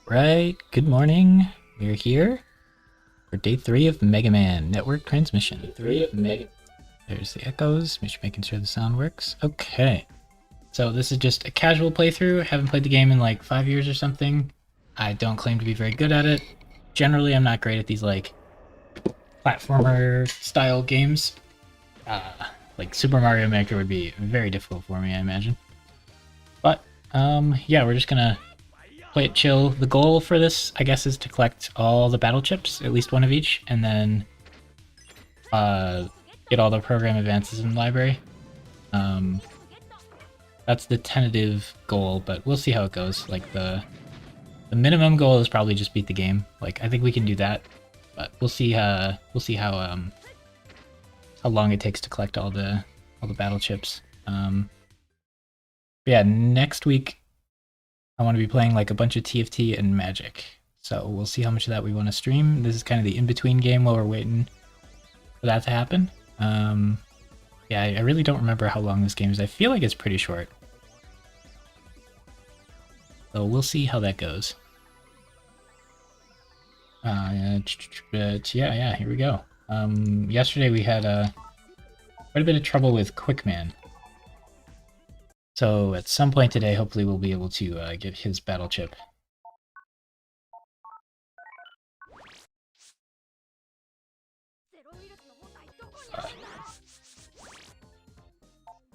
Right, good morning. We're here for day 3 of Mega Man Network Transmission. 3 of Mega. There's the echoes, making sure the sound works. Okay, so this is just a casual playthrough. Haven't played the game in like 5 years or something. I don't claim to be very good at it. Generally, I'm not great at these like platformer style games. Like Super Mario Maker would be very difficult for me, I imagine. But yeah, we're just gonna play it chill. The goal for this, I guess, is to collect all the battle chips, at least one of each, and then get all the program advances in the library. That's the tentative goal, but we'll see how it goes. Like the minimum goal is probably just beat the game. Like I think we can do that, but we'll see. How long it takes to collect all the battle chips. Yeah, next week I want to be playing like a bunch of TFT and Magic. So we'll see how much of that we want to stream. This is kind of the in-between game while we're waiting for that to happen. Yeah, I really don't remember how long this game is. I feel like it's pretty short. So we'll see how that goes. But yeah, here we go. Yesterday we had quite a bit of trouble with Quickman. So at some point today, hopefully we'll be able to get his battle chip.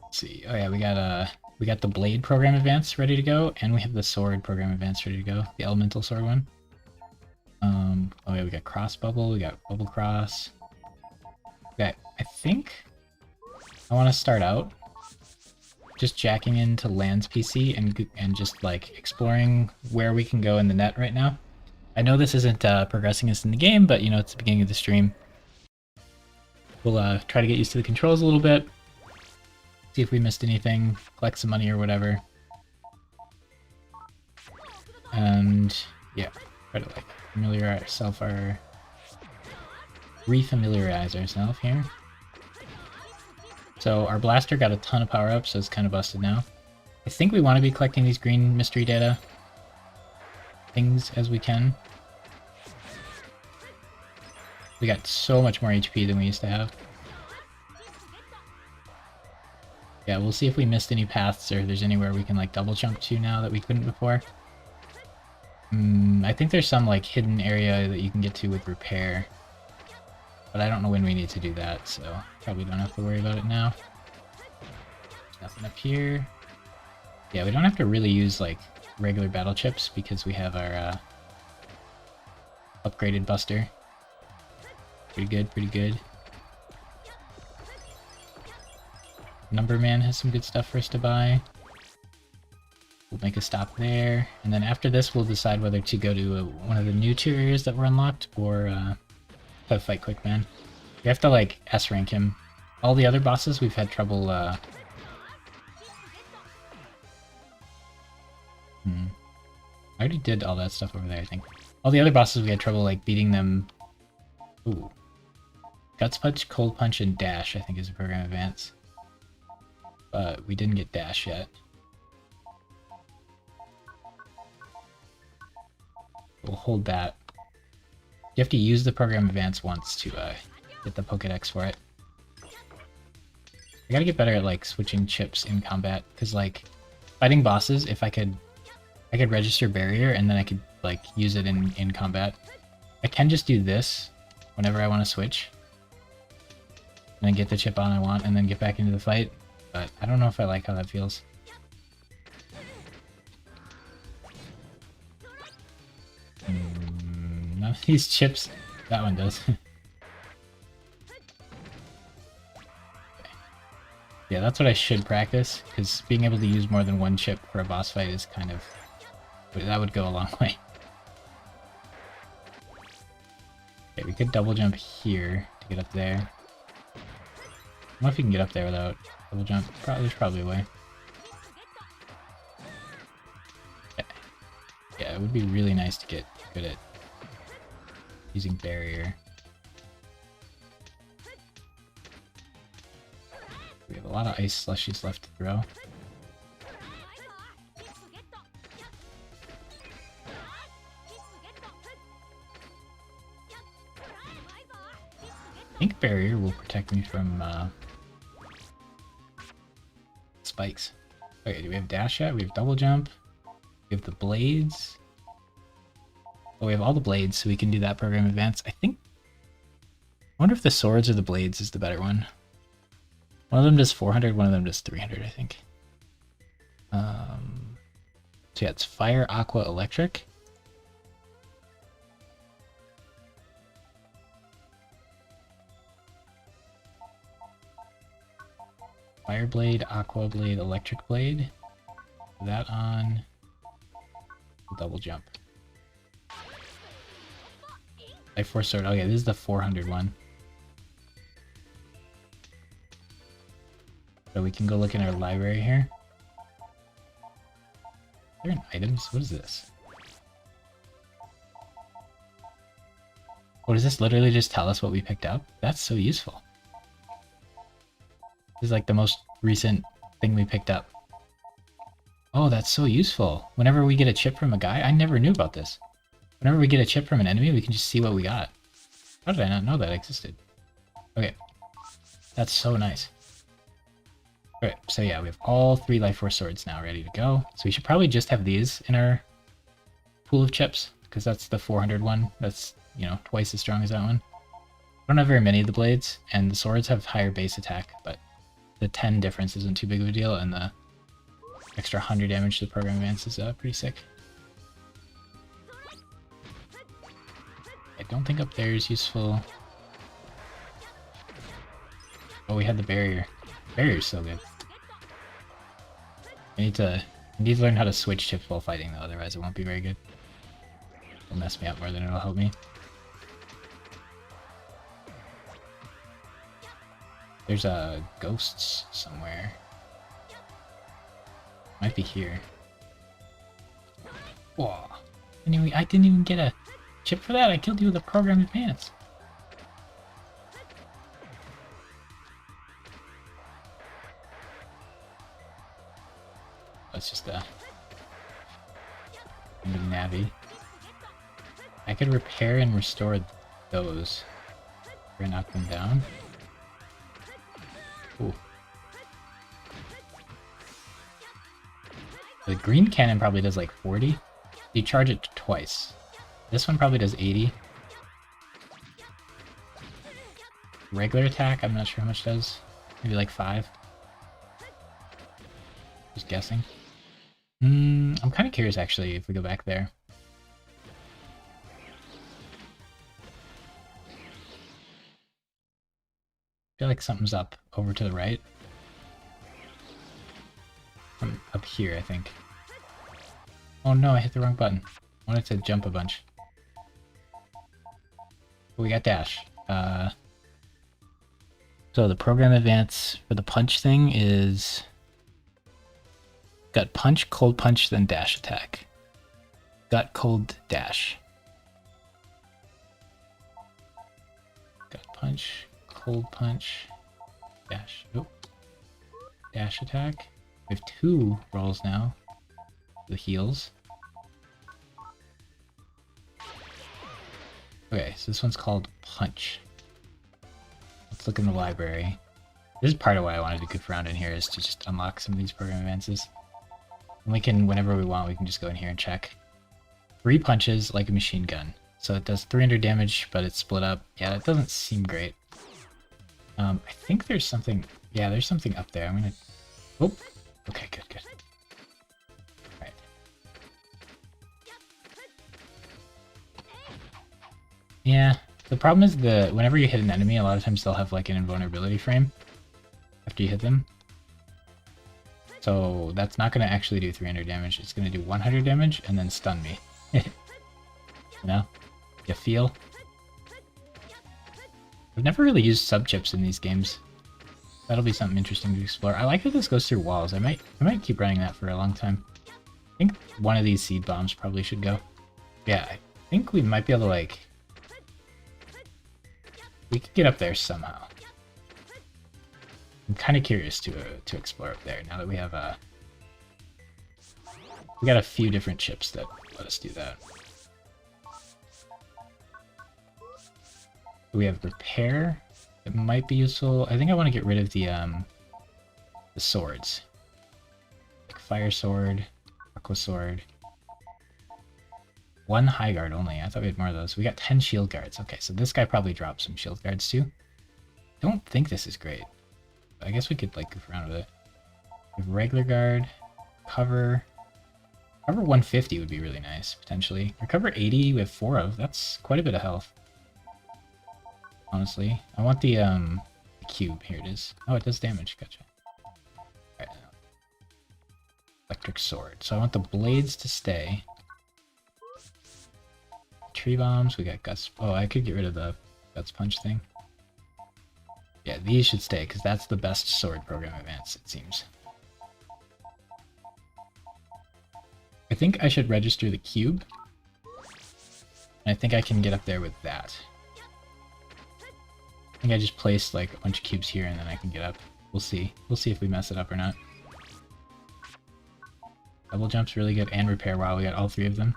Let's see. Oh yeah, we got the Blade program advance ready to go, and we have the Sword program advance ready to go. The Elemental Sword one. Oh yeah, we got Cross Bubble. We got Bubble Cross. Okay, I think I want to start out just jacking into Land's PC and just like exploring where we can go in the net right now. I know this isn't progressing us in the game, but you know, it's the beginning of the stream. We'll try to get used to the controls a little bit, see if we missed anything, collect some money or whatever. And yeah, try to like refamiliarize ourselves here. So our blaster got a ton of power-ups, so it's kind of busted now. I think we want to be collecting these green mystery data things as we can. We got so much more HP than we used to have. Yeah, we'll see if we missed any paths or if there's anywhere we can like double jump to now that we couldn't before. I think there's some like hidden area that you can get to with repair. But I don't know when we need to do that, so probably don't have to worry about it now. There's nothing up here. Yeah, we don't have to really use like regular battle chips because we have our upgraded buster. Pretty good, pretty good. Numberman has some good stuff for us to buy. We'll make a stop there, and then after this we'll decide whether to go to one of the new tier areas that were unlocked or fight Quickman. We have to like S rank him. All the other bosses we've had trouble I already did all that stuff over there, I think. All the other bosses we had trouble like beating them. Ooh. Guts Punch, Cold Punch, and Dash I think is a program advance. But we didn't get Dash yet. We'll hold that. You have to use the program advance once to get the Pokédex for it. I gotta get better at like switching chips in combat, because like fighting bosses, if I could register barrier and then I could like use it in combat. I can just do this whenever I want to switch. And then get the chip on I want and then get back into the fight. But I don't know if I like how that feels. None of these chips. That one does. Okay. Yeah, that's what I should practice, because being able to use more than one chip for a boss fight is kind of... that would go a long way. Okay, we could double jump here to get up there. I don't know if you can get up there without double jump. There's probably a way. Okay. Yeah, it would be really nice to get good at using barrier. We have a lot of ice slushies left to throw. think barrier will protect me from spikes. Okay, do we have dash yet? We have double jump. We have the blades. Oh, we have all the blades, so we can do that program advance. I wonder if the swords or the blades is the better one. One of them does 400, one of them does 300, I think. So yeah, it's fire, aqua, electric. Fire blade, aqua blade, electric blade. Put that on. Double jump. Life Force sword. Okay, this is the 400 one. So we can go look in our library here. Are there items? What is this? Oh, does this literally just tell us what we picked up? That's so useful. This is like the most recent thing we picked up. Oh, that's so useful. Whenever we get a chip from a guy, I never knew about this. Whenever we get a chip from an enemy, we can just see what we got. How did I not know that existed? Okay. That's so nice. Okay, so yeah, we have all 3 Life Force swords now ready to go. So we should probably just have these in our pool of chips, because that's the 400 one. That's, you know, twice as strong as that one. I don't have very many of the blades, and the swords have higher base attack, but the 10 difference isn't too big of a deal, and the extra 100 damage to the program advance is pretty sick. I don't think up there is useful. Oh, we had the barrier. Barrier's so good. I need to learn how to switch chips while fighting though, otherwise it won't be very good. It'll mess me up more than it'll help me. There's ghosts somewhere. Might be here. Whoa. Anyway, I didn't even get a chip for that. I killed you with a program advance. Let's just into Navi. I could repair and restore those. We're gonna knock them down. Ooh. The green cannon probably does like 40. You charge it twice. This one probably does 80. Regular attack, I'm not sure how much it does. Maybe like 5. Just guessing. I'm kind of curious actually if we go back there. I feel like something's up over to the right. Up here, I think. Oh no, I hit the wrong button. I wanted to jump a bunch. But we got dash. So the program advance for the punch thing is... Got punch, cold punch, then dash attack. Got cold dash. Got punch, cold punch, dash. Oh. Dash attack. We have 2 rolls now. The heals. Okay, so this one's called punch. Let's look in the library. This is part of why I wanted to goof around in here, is to just unlock some of these program advances. And we can, whenever we want, we can just go in here and check. 3 punches like a machine gun. So it does 300 damage, but it's split up. Yeah, that doesn't seem great. I think there's something... Yeah, there's something up there. I'm gonna... Oh! Okay, good, good. Alright. Yeah, the problem is whenever you hit an enemy, a lot of times they'll have like an invulnerability frame after you hit them. So that's not going to actually do 300 damage. It's going to do 100 damage and then stun me. You know? You feel? I've never really used sub-chips in these games. That'll be something interesting to explore. I like that this goes through walls. I might keep running that for a long time. I think one of these seed bombs probably should go. Yeah, I think we might be able to like... We could get up there somehow. I'm kind of curious to explore up there now that we have we got a few different chips that let us do that. We have repair, It might be useful. I think I want to get rid of the swords. Like fire sword, aqua sword. 1 high guard only. I thought we had more of those. We got 10 shield guards. Okay, so this guy probably dropped some shield guards too. Don't think this is great. I guess we could like goof around with it. We have regular guard, cover. Cover 150 would be really nice, potentially. Recover 80 we have 4 of. That's quite a bit of health. Honestly. I want the cube. Here it is. Oh, it does damage. Gotcha. Alright. Electric sword. So I want the blades to stay. Tree bombs. We got guts. Oh, I could get rid of the guts punch thing. Yeah, these should stay, because that's the best sword program advance, it seems. I think I should register the cube. And I think I can get up there with that. I think I just placed like a bunch of cubes here and then I can get up. We'll see. We'll see if we mess it up or not. Double jump's really good, and repair. Wow, we got all 3 of them.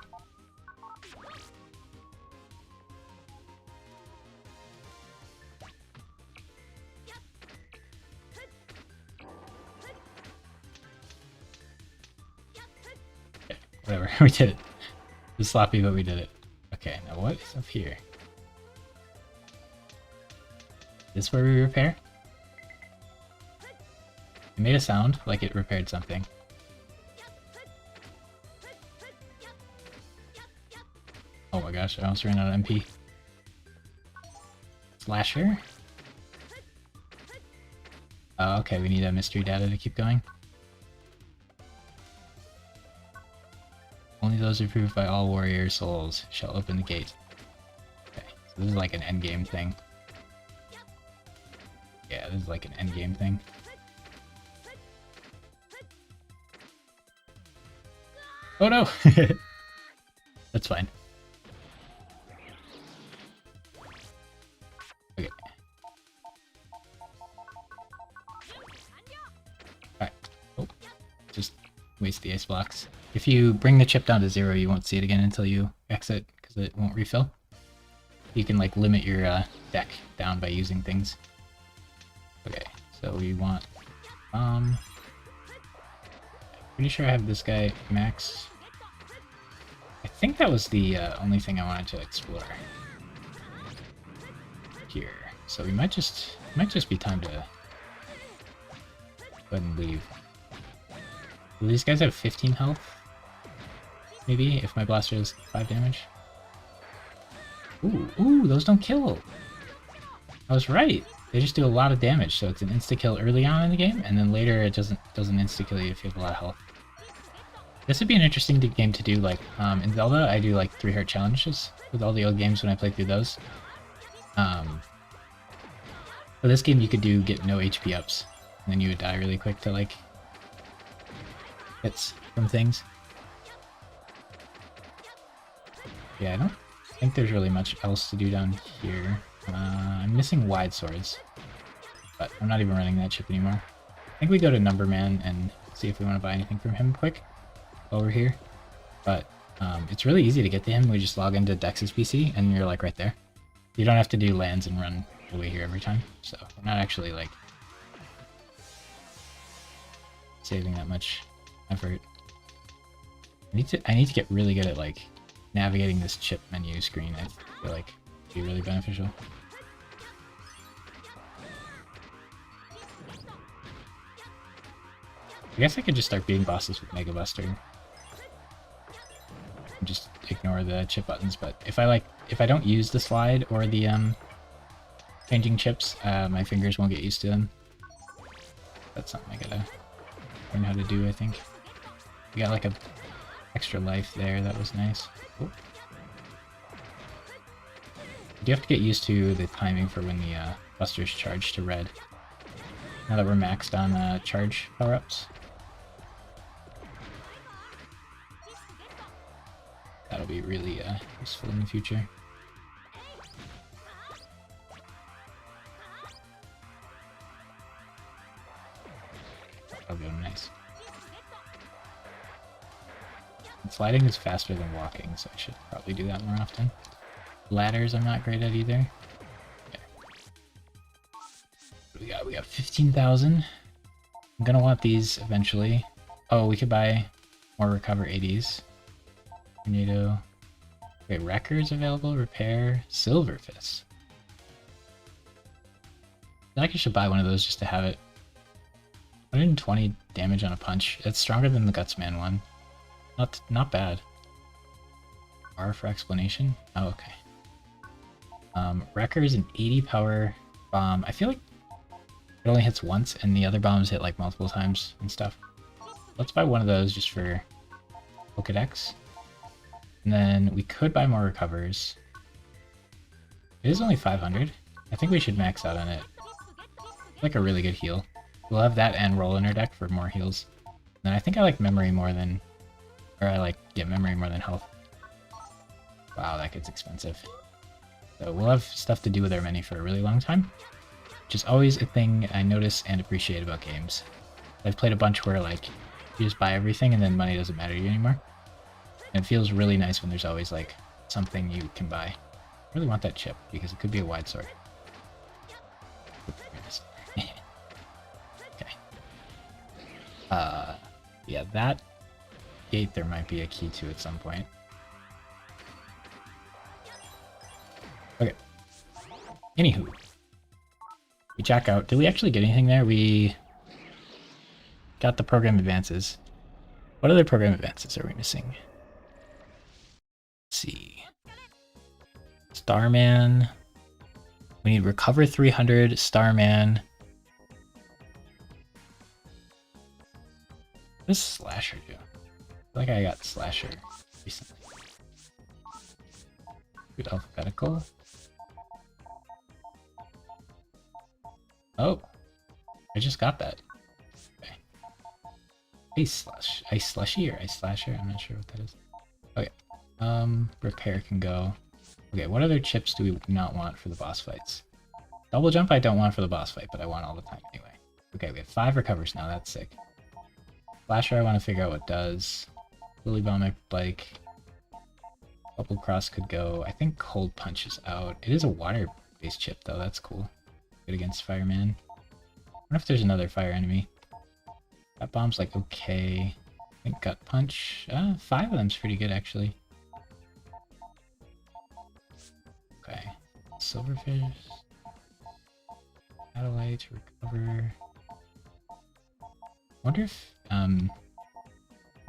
Okay, whatever, we did it. It was sloppy, but we did it. Okay, now what is up here? Is this where we repair? It made a sound like it repaired something. Oh my gosh, I almost ran out of MP. Slasher? Oh, okay, we need a mystery data to keep going. Only those approved by all warrior souls shall open the gate. Okay, so this is like an endgame thing. Yeah, this is like an endgame thing. Oh no! That's fine. Okay. Alright. Oh. Just waste the ice blocks. If you bring the chip down to 0, you won't see it again until you exit, because it won't refill. You can like limit your deck down by using things. Okay, so we want pretty sure I have this guy max. I think that was the only thing I wanted to explore here. So we might just be time to go ahead and leave. Will these guys have 15 health? Maybe if my blaster does 5 damage. Ooh, those don't kill. I was right. They just do a lot of damage, so it's an insta-kill early on in the game, and then later it doesn't insta-kill you if you have a lot of health. This would be an interesting game to do, like, in Zelda, I do, like, 3-heart challenges with all the old games when I play through those. For this game, you could get no HP ups, and then you would die really quick to, like, hits from things. Yeah, I don't think there's really much else to do down here. I'm missing wide swords, but I'm not even running that chip anymore. I think we go to Numberman and see if we want to buy anything from him quick while we're here. But it's really easy to get to him. We just log into Dex's PC and you're like right there. You don't have to do lands and run the way here every time, so we're not actually like saving that much effort. I need to get really good at like navigating this chip menu screen. I feel like it'd be really beneficial. I guess I could just start beating bosses with Mega Buster. And just ignore the chip buttons, but if I don't use the slide or the changing chips, my fingers won't get used to them. That's something I gotta learn how to do, I think. We got like a extra life there, that was nice. Oh. You have to get used to the timing for when the busters charge to red. Now that we're maxed on charge power-ups. That'll be really useful in the future. That'll go nice. And sliding is faster than walking, so I should probably do that more often. Ladders I'm not great at either. Okay. 15,000. I'm gonna want these eventually. Oh, we could buy more recover 80s. Tornado. Wait, records available? Repair. Silver Fist. I feel like I should buy one of those just to have it. 120 damage on a punch. It's stronger than the Gutsman one. Not bad. R for explanation? Oh, okay. Wrecker is an 80 power bomb. I feel like it only hits once and the other bombs hit like multiple times and stuff. Let's buy one of those just for Pokedex. And then we could buy more recovers. It is only 500. I think we should max out on it. Like a really good heal. We'll have that and roll in our deck for more heals. And then I think I like memory more than... Or I like, yeah, memory more than health. Wow, that gets expensive. So we'll have stuff to do with our menu for a really long time. Which is always a thing I notice and appreciate about games. I've played a bunch where like, you just buy everything and then money doesn't matter to you anymore. And it feels really nice when there's always like, something you can buy. I really want that chip, because it could be a wide sword. Okay. Yeah, that gate there might be a key to at some point. Okay. Anywho. We check out. Did we actually get anything there? We got the program advances. What other program advances are we missing? Let's see. Starman. We need recover 300, Starman. What does Slasher do? I feel like I got Slasher recently. Good alphabetical. Oh, I just got that. Okay. Ice Slushy or Ice Slasher? I'm not sure what that is. Okay. Repair can go. Okay, what other chips do we not want for the boss fights? Double jump I don't want for the boss fight, but I want all the time anyway. Okay, we have 5 recovers now, that's sick. Flasher I want to figure out what does. Lily Bomb I like. Bubble Cross could go. I think Cold Punch is out. It is a water-based chip though, that's cool. Good against Fireman. I wonder if there's another fire enemy. That bomb's like okay. I think Gut Punch. 5 of them's pretty actually. Okay. Silverfish. Satellite, recover. Wonder if any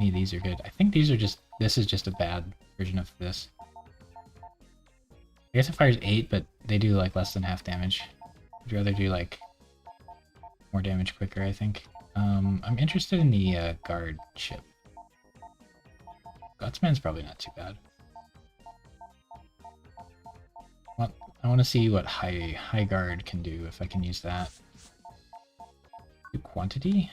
of these are good. I think these are just, this is just a bad version of this. I guess it fires 8, but they do like less than half damage. I'd rather do like more damage quicker, I think. I'm interested in the guard chip. Gutsman's probably not too bad. Well, I want to see what high guard can do, if I can use that. Do quantity?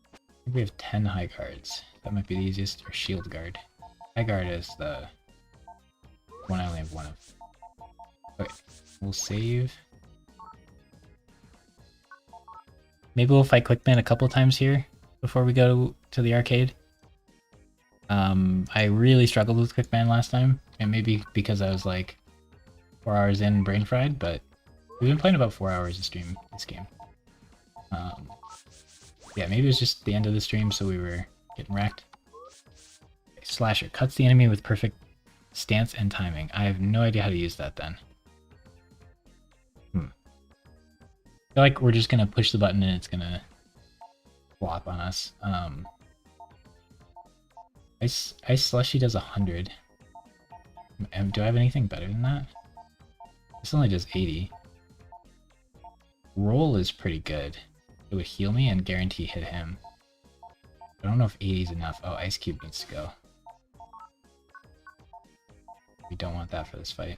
I think we have 10 high guards. That might be the easiest, or shield guard. High guard is the one I only have one of. Okay, we'll save. Maybe we'll fight Quickman a couple times here before we go to the arcade. I really struggled with Quickman last time, and maybe because I was like 4 hours in brain fried, but we've been playing about 4 hours a stream this game. Yeah, maybe it was just the end of the stream, so we were getting wrecked. Okay, Slasher cuts the enemy with perfect stance and timing. I have no idea how to use that then. I feel like we're just gonna push the button and it's gonna flop on us. Ice Slushy does 100. Do I have anything better than that? This only does 80. Roll is pretty good. It would heal me and guarantee hit him. I don't know if 80 is enough. Oh, Ice Cube needs to go. We don't want that for this fight.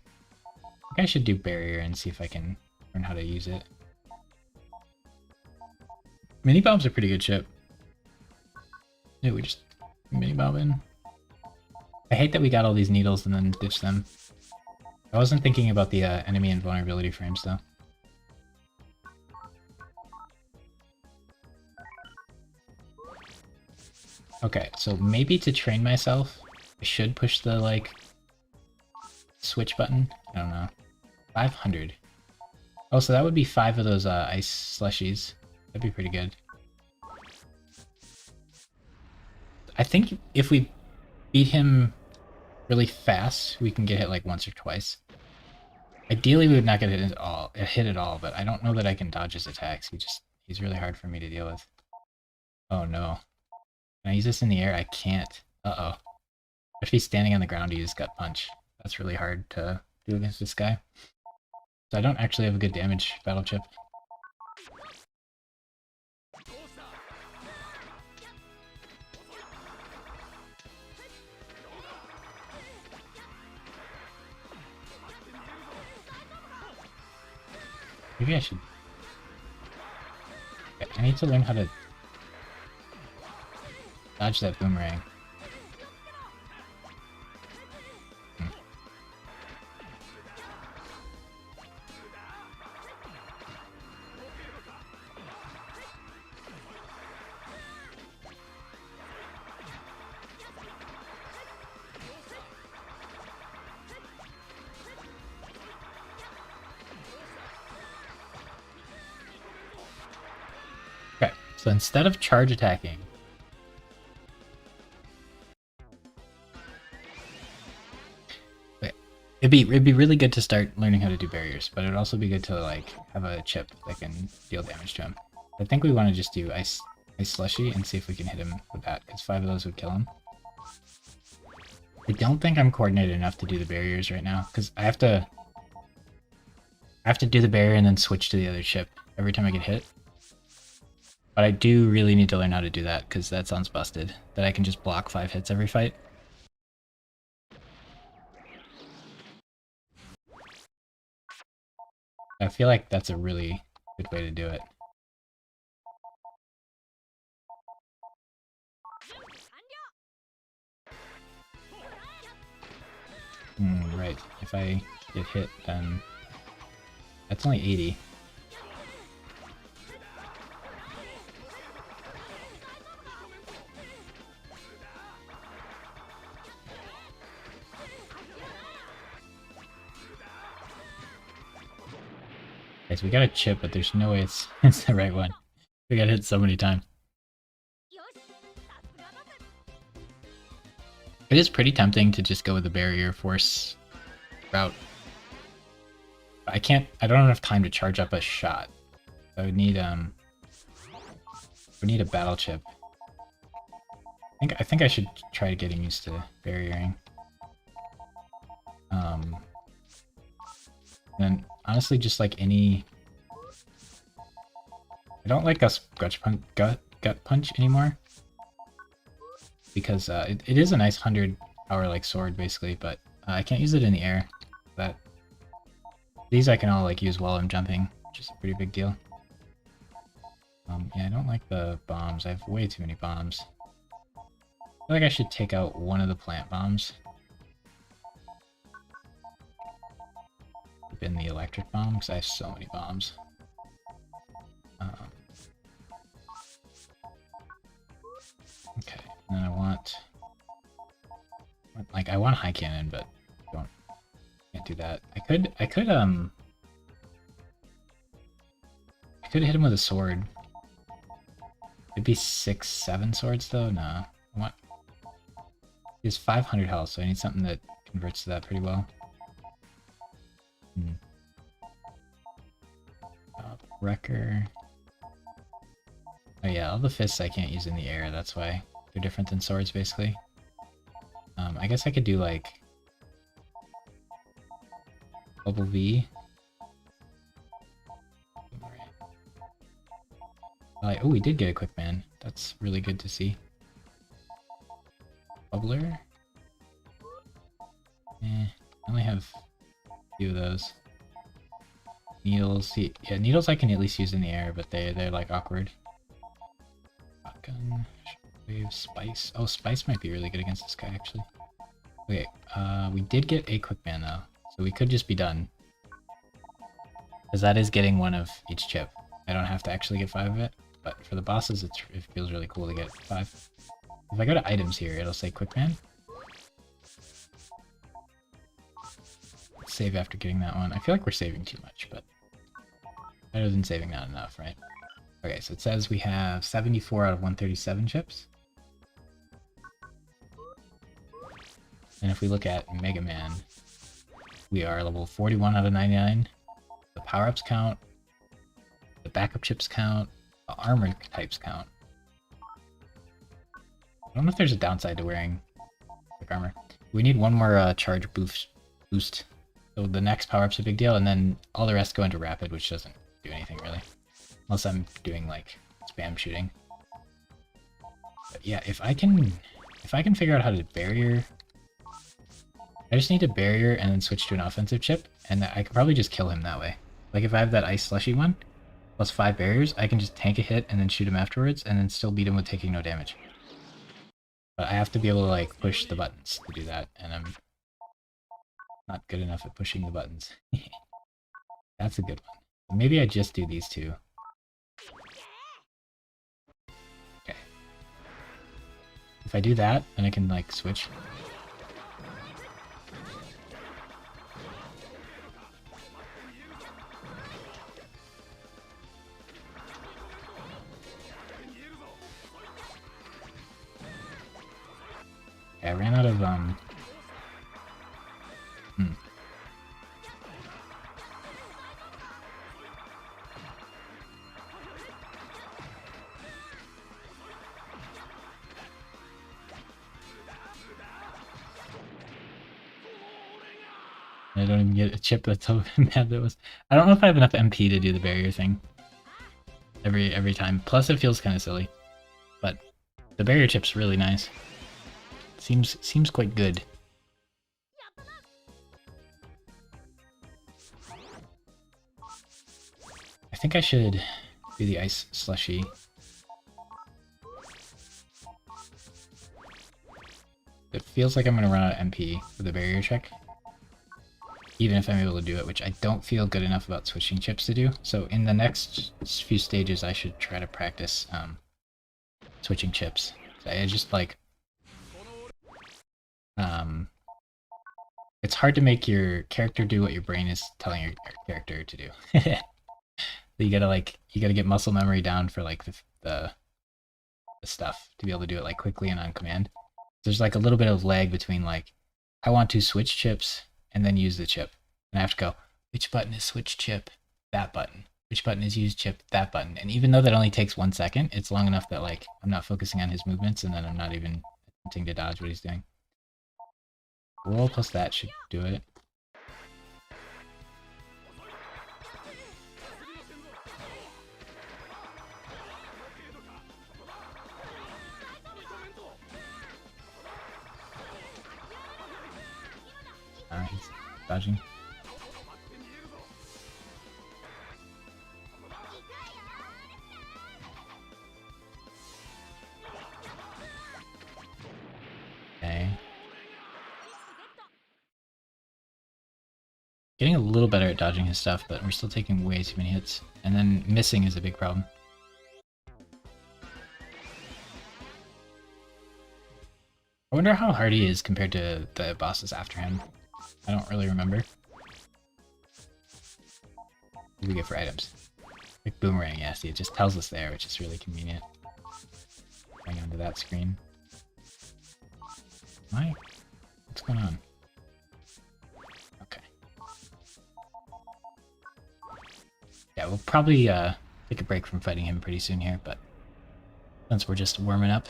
I think I should do Barrier and see if I can learn how to use it. Mini bombs are pretty good chip. Yeah, we just mini bomb in. I hate that we got all these needles and then ditched them. I wasn't thinking about the enemy invulnerability frames though. Okay, so maybe to train myself, I should push the like switch button. I don't know. 500. Oh, so that would be 5 of those ice slushies. That'd be pretty good. I think if we beat him really fast, we can get hit like once or twice. Ideally, we would not get hit at all, but I don't know that I can dodge his attacks. He's really hard for me to deal with. Oh no. Can I use this in the air? I can't. Uh-oh. If he's standing on the ground to use gut punch. That's really hard to do against this guy. So I don't actually have a good damage battle chip. Maybe I should... Okay, I need to learn how to dodge that boomerang. Okay, so instead of charge attacking, it'd be really good to start learning how to do barriers, but it'd also be good to like have a chip that can deal damage to him. I think we want to just do ice slushy and see if we can hit him with that, because 5 of those would kill him. I don't think I'm coordinated enough to do the barriers right now, because I have to do the barrier and then switch to the other chip every time I get hit. But I do really need to learn how to do that, because that sounds busted, that I can just block 5 hits every fight. I feel like that's a really good way to do it. Right. If I get hit, then that's only 80. Okay, so we got a chip, but there's no way it's the right one. We got hit so many times. It is pretty tempting to just go with the barrier force route. I don't have enough time to charge up a shot. I would need a battle chip. I think I should try getting used to barriering. And honestly, just like any... I don't like gut punch anymore. Because it is a nice 100-power like sword, basically, but I can't use it in the air. These I can all like use while I'm jumping, which is a pretty big deal. Yeah, I don't like the bombs. I have way too many bombs. I feel like I should take out one of the plant bombs. In the electric bomb, because I have so many bombs. Okay, and then I want high cannon, but can't do that. I could hit him with a sword. It'd be 6, 7 swords though. No, he has 500 health, so I need something that converts to that pretty well. Wrecker. Oh yeah, all the fists I can't use in the air, that's why they're different than swords, basically. I guess I could do like Bubble V. Oh, we did get a quick man. That's really good to see. Bubbler. I only have a few of those. Needles. Yeah, needles I can at least use in the air, but they're like awkward. Shotgun. Wave. Spice. Oh, Spice might be really good against this guy, actually. Okay, we did get a quick man though, so we could just be done. Because that is getting one of each chip. I don't have to actually get 5 of it, but for the bosses it feels really cool to get 5. If I go to items here, it'll say quick man. Save after getting that one. I feel like we're saving too much, but Better than saving not enough, right? Okay, so it says we have 74 out of 137 chips. And if we look at Mega Man, we are level 41 out of 99. The power-ups count, the backup chips count, the armor types count. I don't know if there's a downside to wearing quick armor. We need one more charge boost. So the next power-up's a big deal, and then all the rest go into rapid, which doesn't do anything really. Unless I'm doing like spam shooting. But yeah, if I can figure out how to barrier, I just need a barrier and then switch to an offensive chip, and I could probably just kill him that way. Like if I have that ice slushy one, plus 5 barriers, I can just tank a hit and then shoot him afterwards, and then still beat him with taking no damage. But I have to be able to like push the buttons to do that, and I'm not good enough at pushing the buttons. That's a good one. Maybe I just do these two. Okay. If I do that, then I can like switch. Okay, I ran out of I don't even get a chip. That's how bad that was. I don't know if I have enough MP to do the barrier thing every time. Plus, it feels kind of silly, but the barrier chip's really nice. Seems quite good. I think I should do the ice slushy. It feels like I'm gonna run out of MP for the barrier check. Even if I'm able to do it, which I don't feel good enough about switching chips to do. So in the next few stages, I should try to practice switching chips. So I just like... it's hard to make your character do what your brain is telling your character to do. You gotta get muscle memory down for like the stuff to be able to do it like quickly and on command. There's like a little bit of lag between like, I want to switch chips and then use the chip. And I have to go, which button is switch chip? That button. Which button is use chip? That button. And even though that only takes 1 second, it's long enough that like I'm not focusing on his movements and then I'm not even attempting to dodge what he's doing. Roll plus that should do it. He's dodging. Okay. Getting a little better at dodging his stuff, but we're still taking way too many hits. And then missing is a big problem. I wonder how hard he is compared to the bosses after him. I don't really remember. What do we get for items? Like boomerang, yeah, see, it just tells us there, which is really convenient. Going onto that screen. What's going on? Okay. Yeah, we'll probably take a break from fighting him pretty soon here, but since we're just warming up,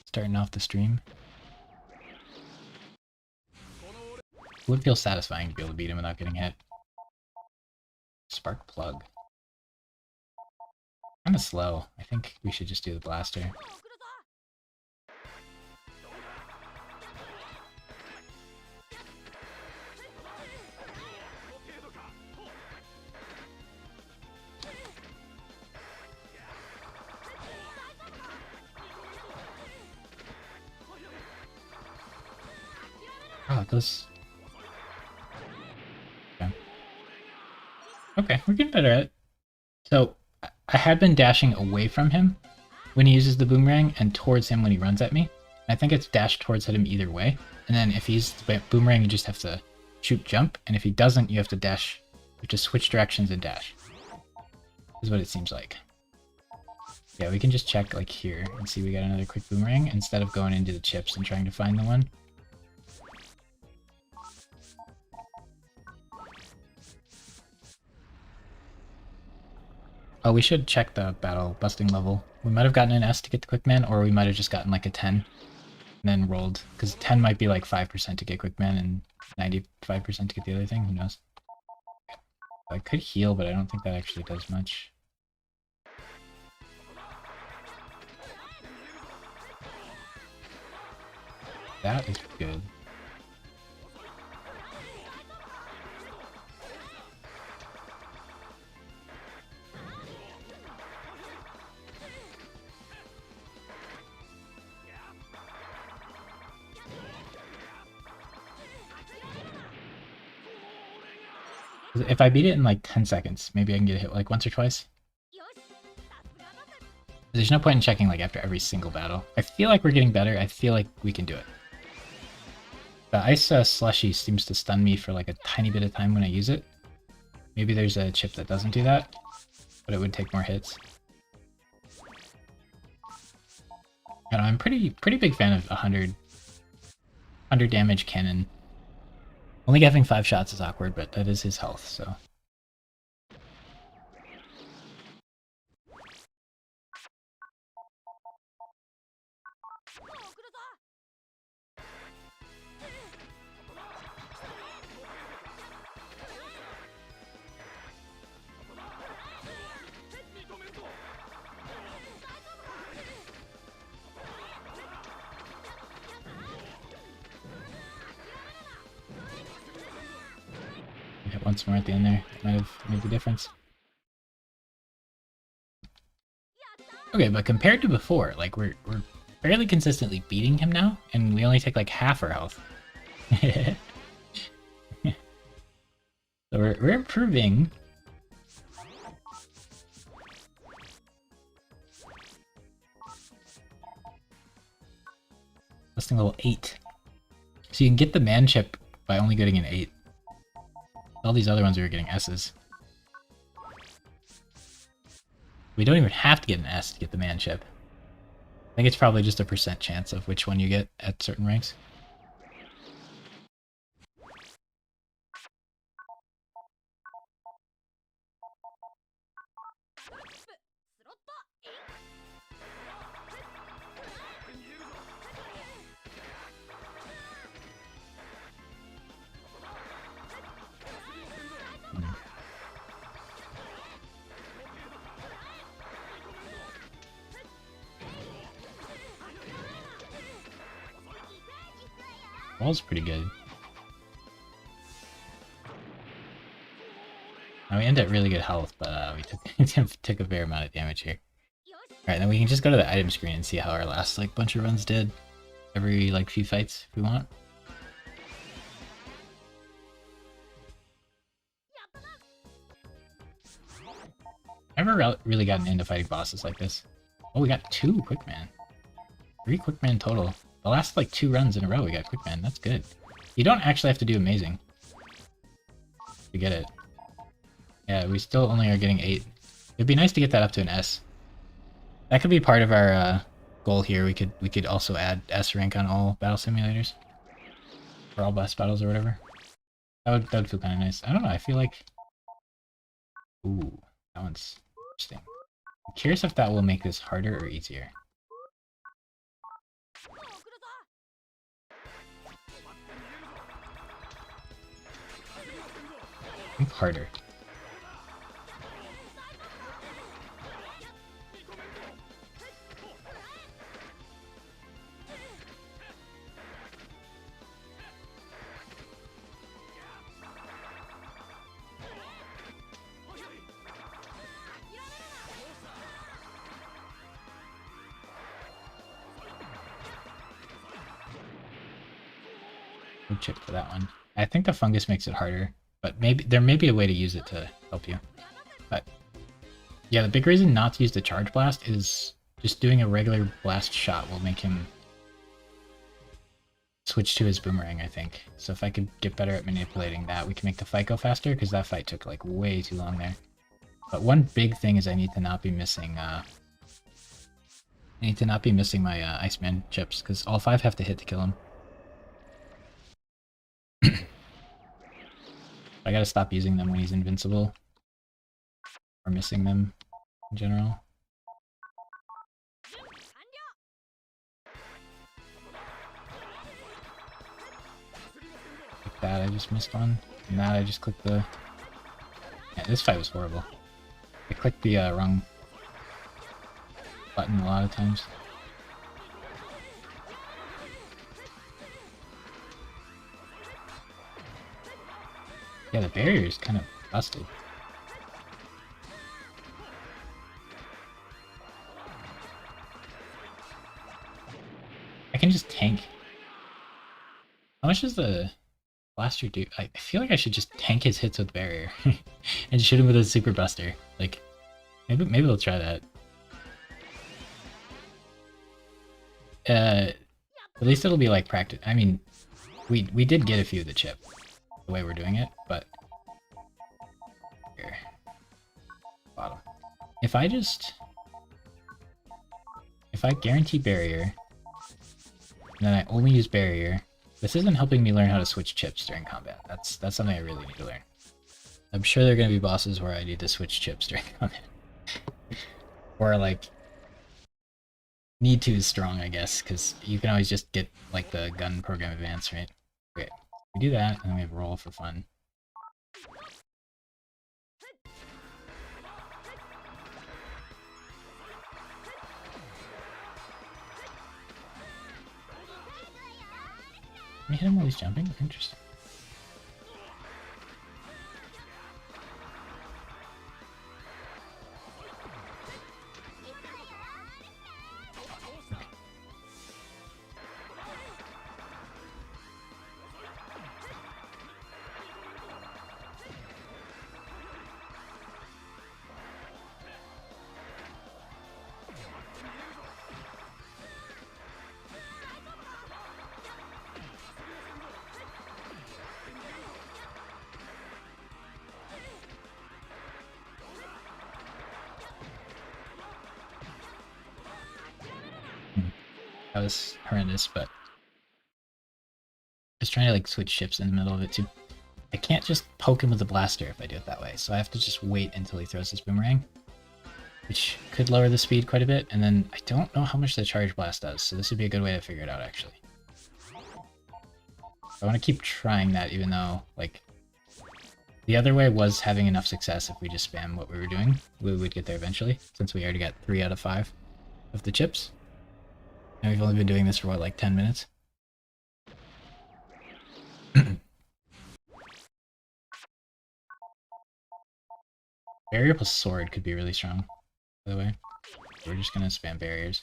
starting off the stream. It would feel satisfying to be able to beat him without getting hit. Spark plug. Kinda slow. I think we should just do the blaster. Oh, those... Okay, we're getting better at it. So, I had been dashing away from him when he uses the boomerang and towards him when he runs at me. I think it's dash towards him either way. And then if he's the boomerang, you just have to shoot jump. And if he doesn't, you have to dash. You have to switch directions and dash. is what it seems like. Yeah, we can just check like here and see we got another quick boomerang instead of going into the chips and trying to find the one. Oh, we should check the battle busting level. We might have gotten an S to get the Quickman, or we might have just gotten like a 10 and then rolled. Because 10 might be like 5% to get Quickman and 95% to get the other thing. Who knows? I could heal, but I don't think that actually does much. That is good. If I beat it in like 10 seconds, maybe I can get a hit like once or twice. There's no point in checking like after every single battle. I feel like we're getting better. I feel like we can do it. The ice slushy seems to stun me for like a tiny bit of time when I use it. Maybe there's a chip that doesn't do that, but it would take more hits. I don't know, I'm pretty big fan of 100 damage cannon. Only having 5 shots is awkward, but that is his health, so. Hit once more at the end there. Might have made the difference. Okay, but compared to before, like we're fairly consistently beating him now, and we only take like half our health. So we're improving. Listing level 8. So you can get the man chip by only getting an 8. All these other ones we were getting S's. We don't even have to get an S to get the man chip. I think it's probably just a % chance of which one you get at certain ranks. Wall's pretty good. Now we end at really good health, but we took a fair amount of damage here. Alright, then we can just go to the item screen and see how our last like bunch of runs did. Every like few fights if we want. I've never really gotten into fighting bosses like this. Oh, we got 2 Quickman. 3 Quickman total. The last like 2 runs in a row we got Quickman. That's good. You don't actually have to do amazing to get it. Yeah, we still only are getting 8. It'd be nice to get that up to an S. That could be part of our goal here. We could also add S rank on all battle simulators. For all boss battles or whatever. That would feel kind of nice. I don't know, I feel like... Ooh, that one's interesting. I'm curious if that will make this harder or easier. I think harder. No chip for that one. I think the fungus makes it harder, but maybe there may be a way to use it to help you. But yeah, the big reason not to use the charge blast is just doing a regular blast shot will make him switch to his boomerang, I think. So if I could get better at manipulating that, we can make the fight go faster, because that fight took like way too long there. But one big thing is I need to not be missing my Iceman chips, because all 5 have to hit to kill him. I gotta stop using them when he's invincible. Or missing them in general. Like that, I just missed one. And that I just clicked the... Yeah, this fight was horrible. I clicked the wrong button a lot of times. Yeah, the barrier is kind of busted. I can just tank. How much does the blaster do? I feel like I should just tank his hits with barrier and shoot him with a super buster. Like, maybe they'll try that. At least it'll be like practice. I mean, we did get a few of the chip the way we're doing it, but here, bottom. If I guarantee barrier, and then I only use barrier, this isn't helping me learn how to switch chips during combat. That's something I really need to learn. I'm sure there are going to be bosses where I need to switch chips during combat. Or like, need to is strong, I guess, because you can always just get like the gun program advance, right? Okay, we do that, and then we have roll for fun. Can we hit him while he's jumping? Interesting. That was horrendous, but just trying to like switch ships in the middle of it too. I can't just poke him with a blaster if I do it that way, so I have to just wait until he throws his boomerang, which could lower the speed quite a bit, and then I don't know how much the charge blast does, so this would be a good way to figure it out actually. I want to keep trying that, even though, like, the other way was having enough success. If we just spam what we were doing, we would get there eventually, since we already got 3 out of 5 of the chips. And we've only been doing this for, what, like 10 minutes? Barrier plus sword could be really strong, by the way. We're just gonna spam barriers.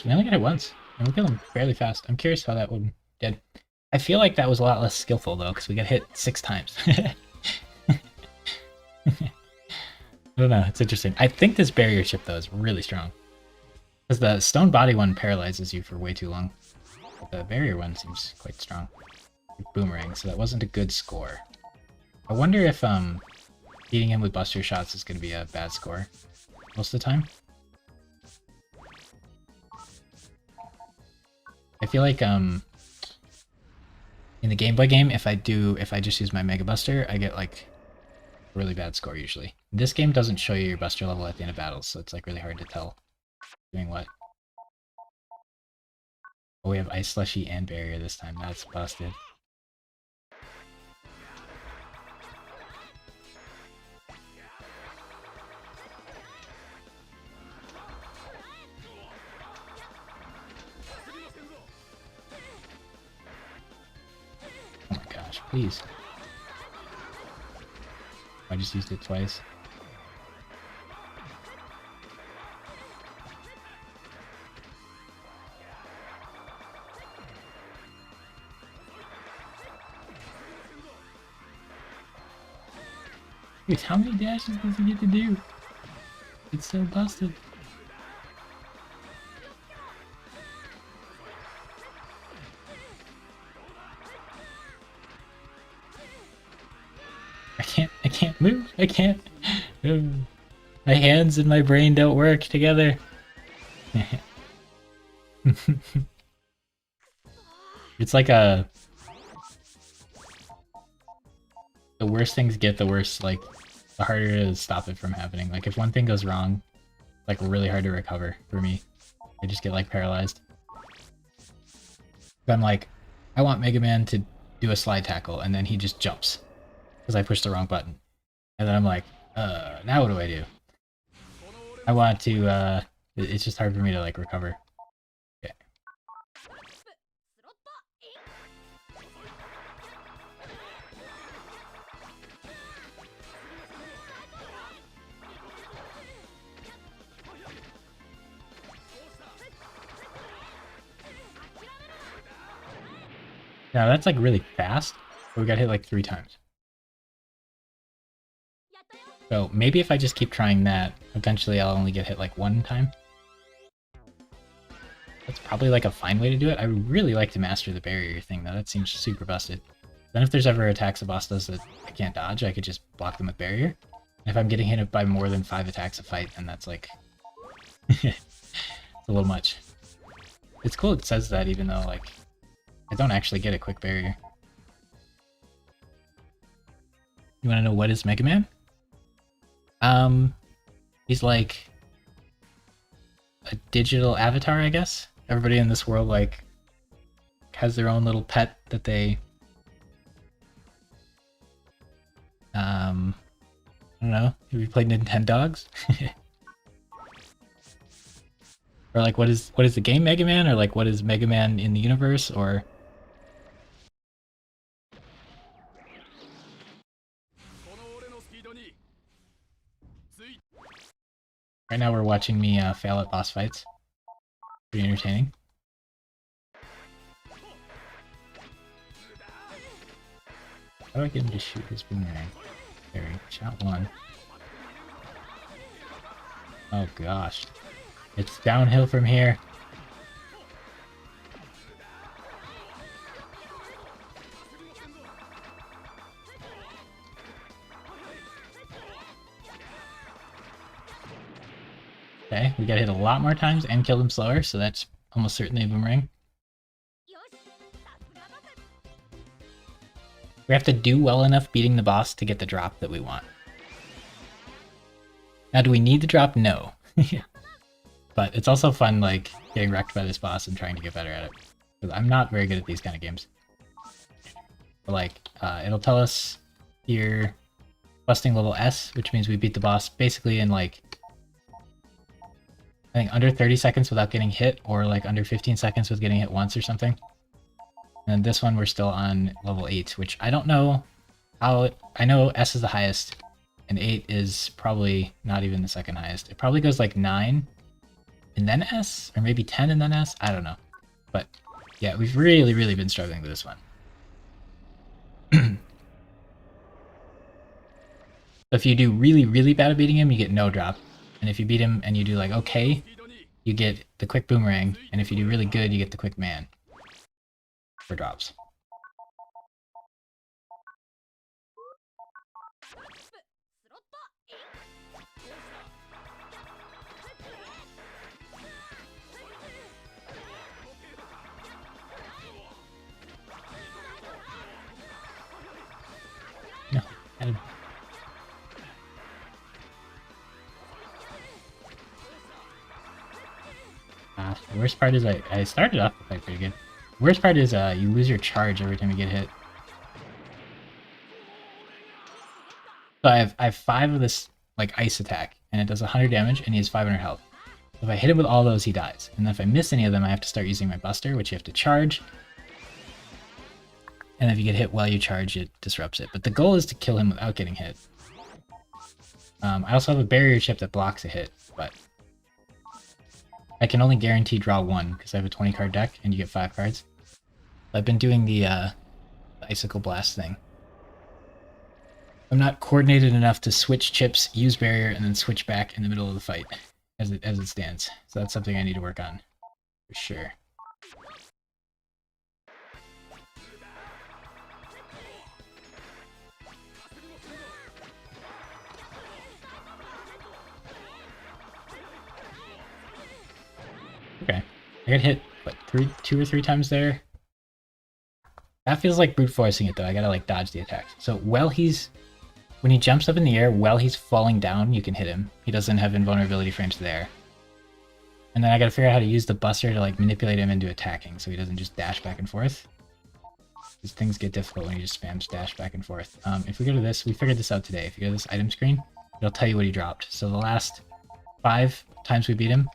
We only got it once, and we killed him fairly fast. I'm curious how that one did. I feel like that was a lot less skillful though, because we got hit 6 times. I don't know, it's interesting. I think this barrier chip though is really strong. Because the stone body one paralyzes you for way too long. But the barrier one seems quite strong. Boomerang, so that wasn't a good score. I wonder if beating him with buster shots is going to be a bad score most of the time. I feel like in the Game Boy game, if I just use my Mega Buster, I get like a really bad score usually. This game doesn't show you your buster level at the end of battles, so it's like really hard to tell doing what. Oh, we have Ice Slushy and Barrier this time. That's busted. Oh my gosh, please. I just used it twice. Dude, how many dashes does he get to do? It's so busted. I can't move. I can't. My hands and my brain don't work together. It's like the worse things get, the worse, like, the harder it is to stop it from happening. Like, if one thing goes wrong, it's, like, really hard to recover for me. I just get, like, paralyzed. But I'm like, I want Mega Man to do a slide tackle, and then he just jumps. Because I pushed the wrong button. And then I'm like, now what do I do? I want to, it's just hard for me to, like, recover. Okay. Now that's, like, really fast, but we got hit, like, 3 times. So maybe if I just keep trying that, eventually I'll only get hit like 1 time. That's probably like a fine way to do it. I would really like to master the barrier thing though, that seems super busted. Then if there's ever attacks the boss does that I can't dodge, I could just block them with barrier. And if I'm getting hit by more than 5 attacks a fight, then that's like... it's a little much. It's cool it says that even though like I don't actually get a quick barrier. You wanna know what is Mega Man? He's like a digital avatar, I guess. Everybody in this world like has their own little pet that they I don't know, have you played Nintendogs? Or like what is the game Mega Man, or like what is Mega Man in the universe, or right now we're watching me fail at boss fights. Pretty entertaining. How do I get him to shoot his boomerang? There, he shot 1. Oh gosh. It's downhill from here. Okay, we got hit a lot more times and killed him slower, so that's almost certainly a boomerang. We have to do well enough beating the boss to get the drop that we want. Now, do we need the drop? No. But it's also fun, like, getting wrecked by this boss and trying to get better at it. Because I'm not very good at these kind of games. But, like, it'll tell us here, busting level S, which means we beat the boss basically in, like, I think under 30 seconds without getting hit, or like under 15 seconds with getting hit once or something. And this one we're still on level 8, which I don't know how... I know S is the highest, and 8 is probably not even the second highest. It probably goes like 9, and then S, or maybe 10 and then S, I don't know. But yeah, we've really, really been struggling with this one. If you do really, really bad at beating him, you get no drop. And if you beat him and you do like okay, you get the quick boomerang. And if you do really good, you get the quick man for drops. No, I didn't. The worst part is I started off the fight pretty good. The worst part is you lose your charge every time you get hit. So I have 5 of this like ice attack, and it does 100 damage, and he has 500 health. If I hit him with all those, he dies. And then if I miss any of them, I have to start using my buster, which you have to charge. And if you get hit while you charge, it disrupts it. But the goal is to kill him without getting hit. I also have a barrier chip that blocks a hit, but I can only guarantee draw 1 because I have a 20 card deck and you get 5 cards. I've been doing the Icicle Blast thing. I'm not coordinated enough to switch chips, use barrier, and then switch back in the middle of the fight as it stands. So that's something I need to work on for sure. Okay, I got hit what, two or three times there. That feels like brute forcing it though. I gotta like dodge the attack. So when he jumps up in the air, while he's falling down, you can hit him. He doesn't have invulnerability frames there. And then I gotta figure out how to use the buster to like manipulate him into attacking so he doesn't just dash back and forth. These things get difficult when you just spam dash back and forth. If we go to this, we figured this out today. If you go to this item screen, it'll tell you what he dropped. So the last 5 times we beat him,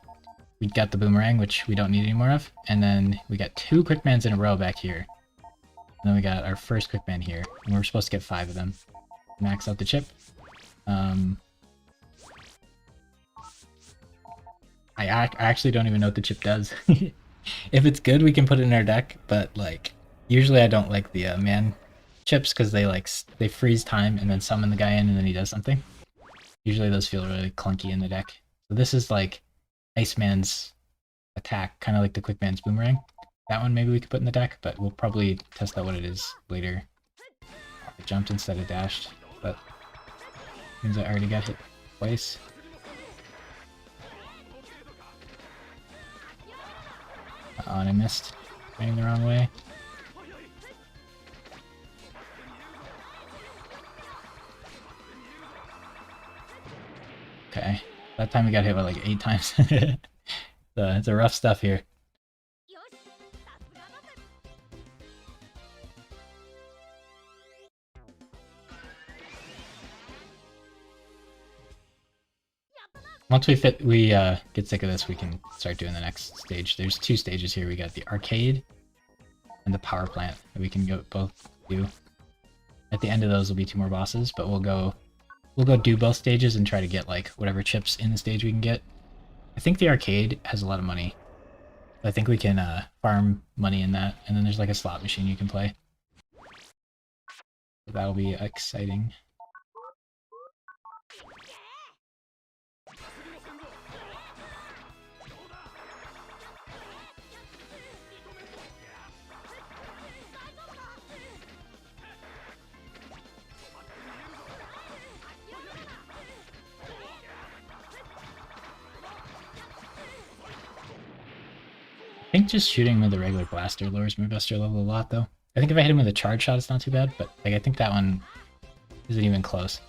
we got the boomerang, which we don't need any more of. And then we got 2 quick mans in a row back here. And then we got our first quick man here. And we're supposed to get 5 of them. Max out the chip. I actually don't even know what the chip does. If it's good, we can put it in our deck, but like usually I don't like the man chips because they freeze time and then summon the guy in and then he does something. Usually those feel really clunky in the deck. So this is like Iceman's attack, kind of like the Quick Man's boomerang. That one maybe we could put in the deck, but we'll probably test out what it is later. I jumped instead of dashed, but means I already got hit twice. Oh, and I missed. Going the wrong way. Okay. That time we got hit by like 8 times. It's a rough stuff here. Once we get sick of this, we can start doing the next stage. There's 2 stages here. We got the arcade and the power plant that we can both do. At the end of those will be 2 more bosses, but we'll go do both stages and try to get like whatever chips in the stage we can get. I think the arcade has a lot of money. I think we can farm money in that, and then there's like a slot machine you can play. So that'll be exciting. I think just shooting with a regular blaster lowers my buster level a lot, though. I think if I hit him with a charge shot, it's not too bad, but like I think that one isn't even close.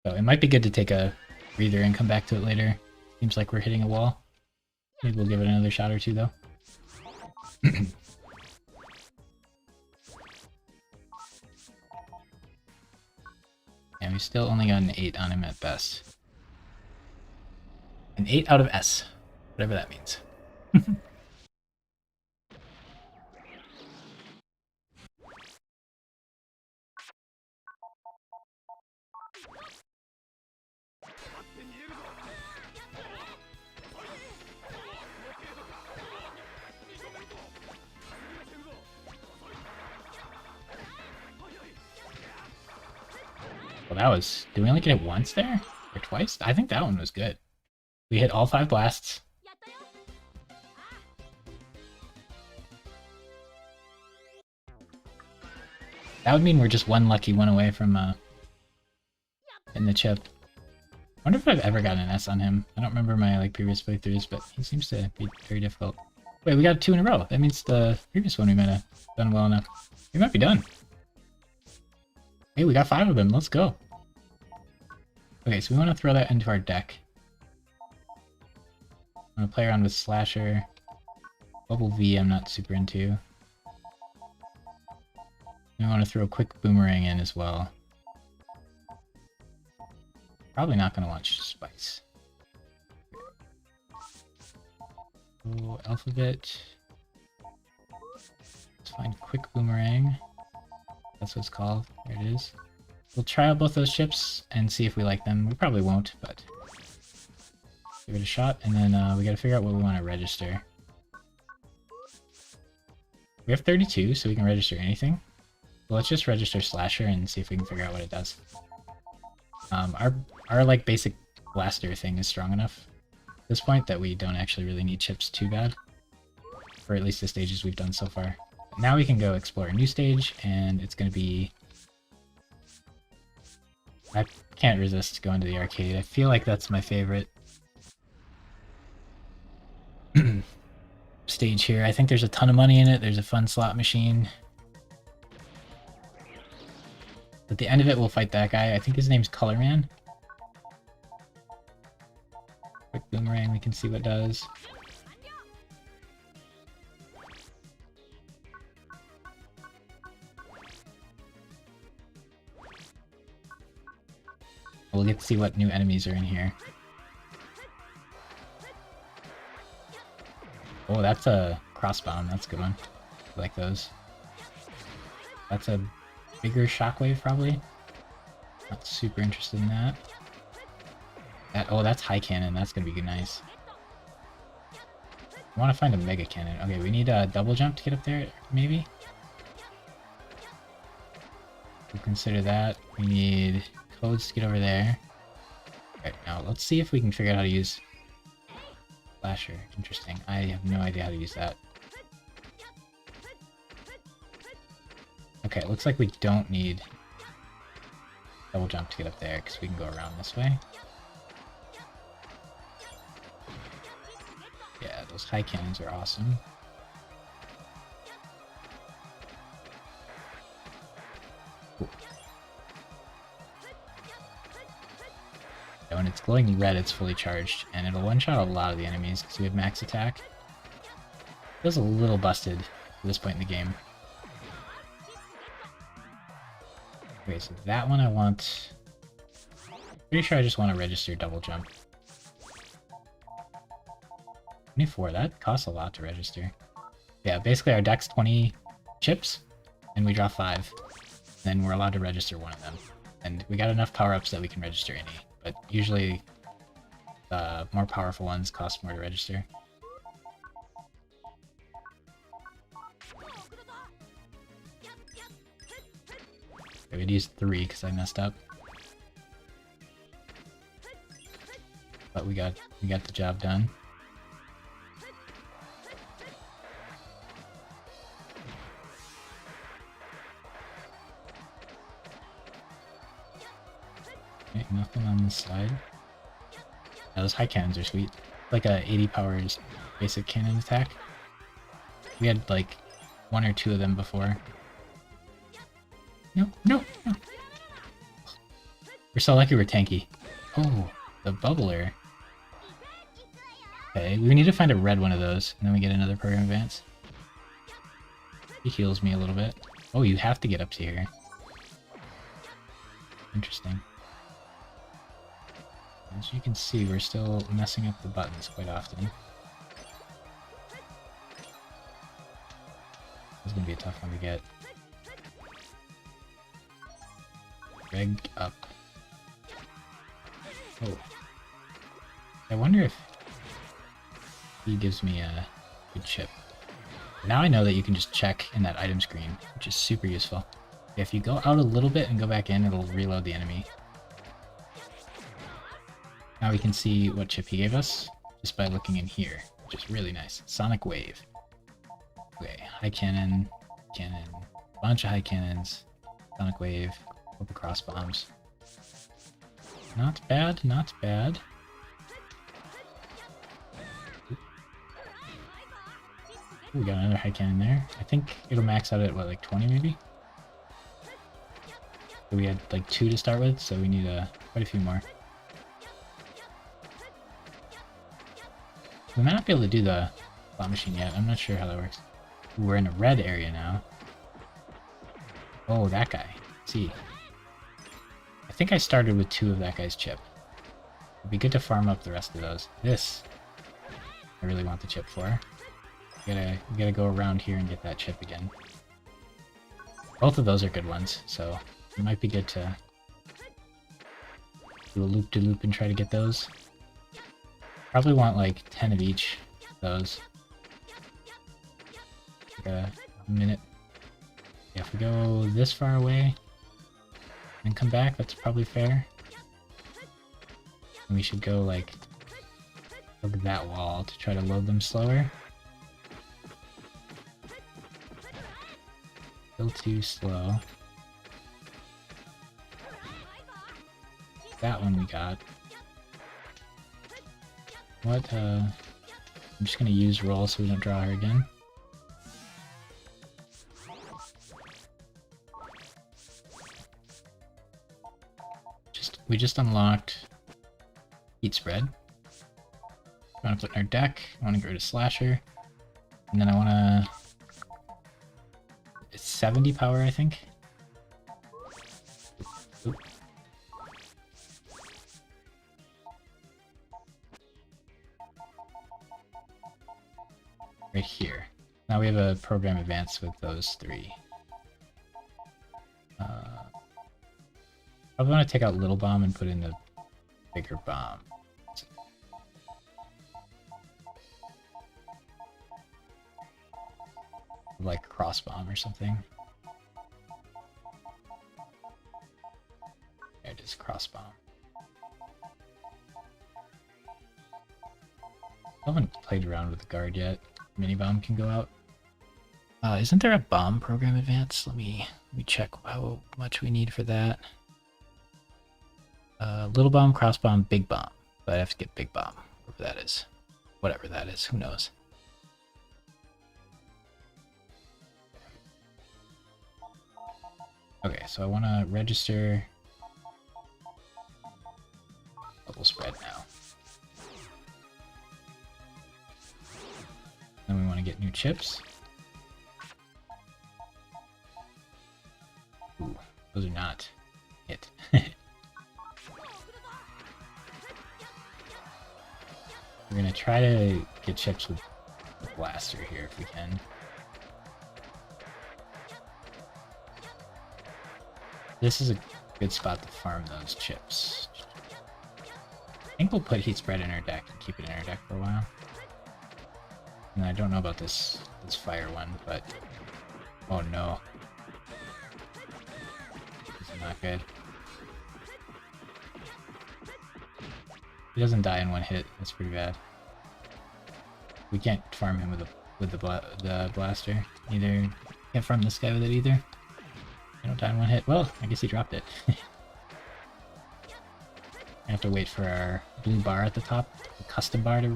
So it might be good to take a breather and come back to it later. Seems like we're hitting a wall. Maybe we'll give it another shot or 2, though. And we still only got an 8 on him at best. An 8 out of S, whatever that means. Well, that was... Did we only get it once there? Or twice? I think that one was good. We hit all 5 blasts. That would mean we're just one lucky one away from hitting the chip. I wonder if I've ever gotten an S on him. I don't remember my like previous playthroughs, but he seems to be very difficult. Wait, we got 2 in a row. That means the previous one we might have done well enough. We might be done. Hey, we got 5 of them. Let's go. Okay, so we want to throw that into our deck. I'm going to play around with Slasher. Bubble V I'm not super into. I want to throw a quick boomerang in as well. Probably not going to launch Spice. Oh, Alphabet. Let's find quick boomerang. That's what it's called. There it is. We'll try out both those chips and see if we like them. We probably won't, but give it a shot. And then we got to figure out what we want to register. We have 32, so we can register anything. So let's just register Slasher and see if we can figure out what it does. Our like basic blaster thing is strong enough at this point that we don't actually really need chips too bad. Or at least the stages we've done so far. Now we can go explore a new stage, and it's going to be... I can't resist going to the arcade. I feel like that's my favorite stage here. I think there's a ton of money in it. There's a fun slot machine. At the end of it, we'll fight that guy. I think his name's Color Man. Quick boomerang, we can see what it does. We'll get to see what new enemies are in here. Oh, that's a cross bomb. That's a good one. I like those. That's a bigger shockwave, probably. Not super interested in that. Oh, that's high cannon. That's gonna be nice. I want to find a mega cannon. Okay, we need a double jump to get up there, maybe? We'll consider that. We need codes to get over there. Alright, now let's see if we can figure out how to use Flasher. Interesting. I have no idea how to use that. Okay, it looks like we don't need double jump to get up there because we can go around this way. Yeah, those high cannons are awesome. Cool. When it's glowing red, it's fully charged, and it'll one-shot a lot of the enemies because we have max attack. Feels a little busted at this point in the game. Okay, so that one I want... Pretty sure I just want to register double jump. 24, that costs a lot to register. Yeah, basically our deck's 20 chips, and we draw 5. Then we're allowed to register one of them. And we got enough power-ups that we can register any. But usually, the more powerful ones cost more to register. I would use 3 because I messed up. But we got the job done. Okay, nothing on this side. Now those high cannons are sweet. Like a 80 powers basic cannon attack. We had like 1 or 2 of them before. No, no, no. We're so lucky we're tanky. Oh, the bubbler. Okay, we need to find a red one of those, and then we get another program advance. He heals me a little bit. Oh, you have to get up to here. Interesting. As you can see, we're still messing up the buttons quite often. This is going to be a tough one to get. Reg up. Oh. I wonder if he gives me a good chip. Now I know that you can just check in that item screen, which is super useful. If you go out a little bit and go back in, it'll reload the enemy. Now we can see what chip he gave us just by looking in here, which is really nice. Sonic Wave. Okay, high cannon, bunch of high cannons, Sonic Wave, couple cross bombs. Not bad, not bad. We got another high cannon there. I think it'll max out at what, like 20 maybe? So we had like 2 to start with, so we need quite a few more. We might not be able to do the slot machine yet. I'm not sure how that works. Ooh, we're in a red area now. Oh, that guy. Let's see. I think I started with 2 of that guy's chip. It'd be good to farm up the rest of those. This, I really want the chip for. We gotta go around here and get that chip again. Both of those are good ones, so it might be good to do a loop-de-loop and try to get those. Probably want like 10 of each of those. Like a minute. Yeah, if we go this far away and come back, that's probably fair. And we should go like look at that wall to try to load them slower. Still too slow. That one we got. What, I'm just gonna use roll so we don't draw her again. We just unlocked Heat Spread. I want to put in our deck. I want to go to Slasher. And then I want to... It's 70 power, I think. Oop. Right here. Now we have a program advance with those three. I want to take out Little Bomb and put in the bigger bomb. Like Cross Bomb or something. There it is, Cross Bomb. I haven't played around with the guard yet. Mini Bomb can go out. Isn't there a bomb program advance? Let me check how much we need for that. Little Bomb, Cross Bomb, Big Bomb. But I have to get Big Bomb, whatever that is. Whatever that is, who knows. Okay, so I want to register Bubble Spread now. Then we want to get new chips. Ooh, those are not it. We're gonna try to get chips with the blaster here if we can. This is a good spot to farm those chips. I think we'll put Heat Spread in our deck and keep it in our deck for a while. And I don't know about this fire one, but oh no. This is not good. He doesn't die in one hit. That's pretty bad. We can't farm him with the blaster either. Can't farm this guy with it either. I don't die in one hit. Well, I guess he dropped it. I have to wait for our blue bar at the top, the custom bar to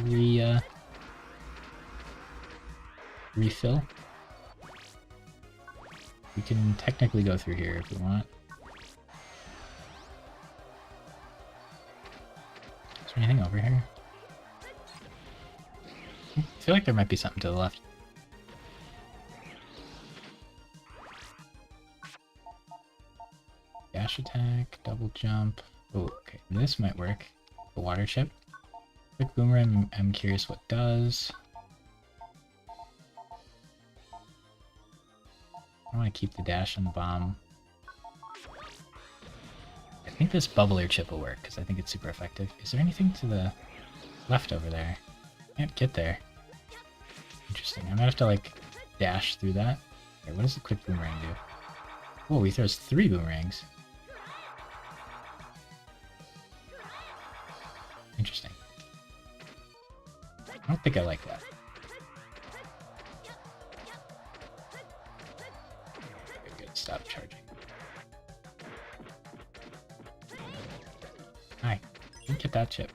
refill. We can technically go through here if we want. Is there anything over here? I feel like there might be something to the left. Dash attack, double jump. Oh, okay, this might work. The water chip. Quick boomerang, I'm curious what does. I want to keep the dash and the bomb. I think this bubbler chip will work, because I think it's super effective. Is there anything to the left over there? Can't get there. Interesting. I'm gonna have to, like, dash through that. Okay, what does the quick boomerang do? Oh, he throws 3 boomerangs. Interesting. I don't think I like that. Okay, good. Stop charging. Hi. Didn't get that chip.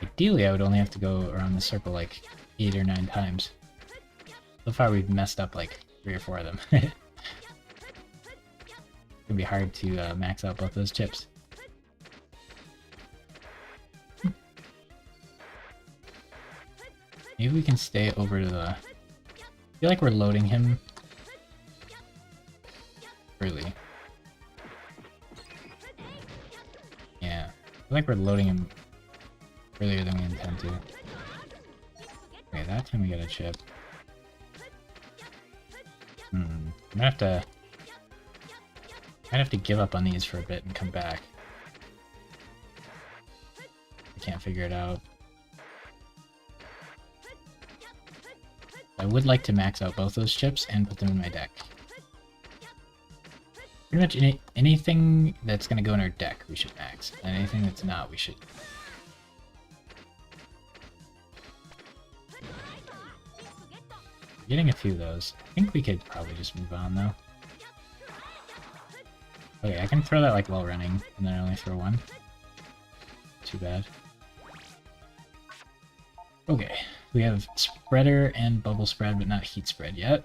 Ideally, I would only have to go around the circle like 8 or 9 times. So far, we've messed up like 3 or 4 of them. It's gonna be hard to max out both those chips. Maybe we can stay over to the... I feel like we're loading him early. Yeah, I feel like we're loading him earlier than we intend to. Okay, that time we got a chip. I'm gonna have to... Might have to give up on these for a bit and come back. I can't figure it out. I would like to max out both those chips and put them in my deck. Pretty much anything that's going to go in our deck we should max, and anything that's not we should. Getting a few of those. I think we could probably just move on though. Okay, I can throw that like while running, and then I only throw one. Too bad. Okay, we have Spreader and Bubble Spread, but not Heat Spread yet.